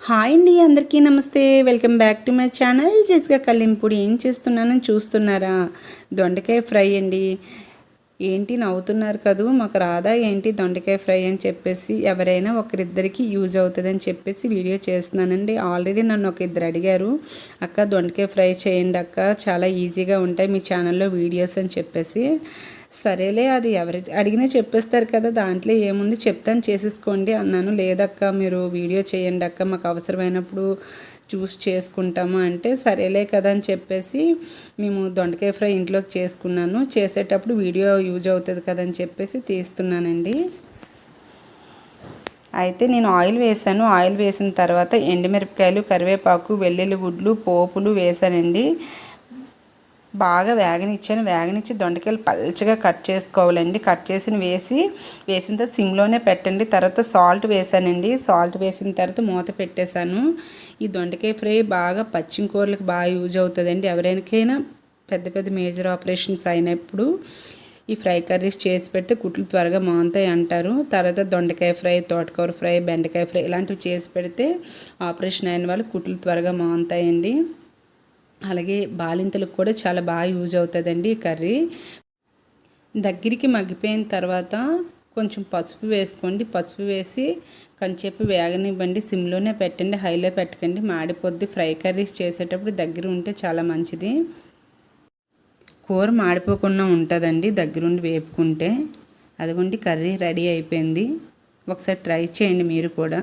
Hi అండి, అందరికీ నమస్తే. Welcome back to my channel Jessica Kallimpudi. ఏం చేస్తున్నానని చూస్తున్నారా? దొండకాయ ఫ్రై అండి. ఏంటి నవ్వుతున్నారు కదూ, మాకు రాదా ఏంటి దొండకాయ ఫ్రై అని చెప్పేసి, ఎవరైనా ఒకరిద్దరికి యూజ్ అవుతుందని చెప్పేసి వీడియో చేస్తున్నానండి. ఆల్రెడీ నన్ను ఒక ఇద్దరు అడిగారు, అక్క దొండకాయ ఫ్రై చేయండి అక్క, చాలా ఈజీగా ఉంటాయి మీ ఛానల్లో వీడియోస్ అని చెప్పేసి. సరేలే, అది ఎవరు అడిగినా చెప్పేస్తారు కదా, దాంట్లో ఏముంది చెప్తాను చేసేసుకోండి అన్నాను. లేదక్క మీరు వీడియో చేయండి అక్క, మాకు అవసరమైనప్పుడు చూస్ చేసుకుంటాము అంటే, సరేలే కదా అని చెప్పేసి మేము దొండకాయ ఫ్రై ఇంట్లోకి చేసుకున్నాను. చేసేటప్పుడు వీడియో యూజ్ అవుతుంది కదని చెప్పేసి తీస్తున్నానండి. అయితే నేను ఆయిల్ వేసాను. ఆయిల్ వేసిన తర్వాత ఎండుమిరపకాయలు, కరివేపాకు, వెల్లుల్లి గుడ్లు, పోపులు వేసానండి. బాగా వేగనిచ్చి దొండకాయలు పల్చగా కట్ చేసుకోవాలండి. కట్ చేసిన వేసిన తర్వాత సిమ్లోనే పెట్టండి. తర్వాత సాల్ట్ వేసానండి. సాల్ట్ వేసిన తర్వాత మూత పెట్టేశాను. ఈ దొండకాయ ఫ్రై బాగా పచ్చికూరలకు బాగా యూజ్ అవుతుందండి. ఎవరికైనా పెద్ద పెద్ద మేజర్ ఆపరేషన్స్ అయినప్పుడు ఈ ఫ్రై కర్రీస్ చేసి పెడితే కుట్లు త్వరగా మానుతాయి అంటారు. తర్వాత దొండకాయ ఫ్రై, తోటకూర ఫ్రై, బెండకాయ ఫ్రై ఇలాంటివి చేసి పెడితే ఆపరేషన్ అయిన వాళ్ళు కుట్లు త్వరగా మానుతాయండి. అలాగే బాలింతలకు కూడా చాలా బాగా యూజ్ అవుతుందండి ఈ కర్రీ. దగ్గరికి మగ్గిపోయిన తర్వాత కొంచెం పసుపు వేసుకోండి. పసుపు వేసి కొంచెంసేపు వేగనివ్వండి. సిమ్లోనే పెట్టండి, హైలో పెట్టకండి, మాడిపోద్ది. ఫ్రై కర్రీస్ చేసేటప్పుడు దగ్గర ఉంటే చాలా మంచిది. కూర మాడిపోకుండా ఉంటుందండి దగ్గరుండి వేపుకుంటే. అదిగోండి కర్రీ రెడీ అయిపోయింది. ఒకసారి ట్రై చేయండి మీరు కూడా.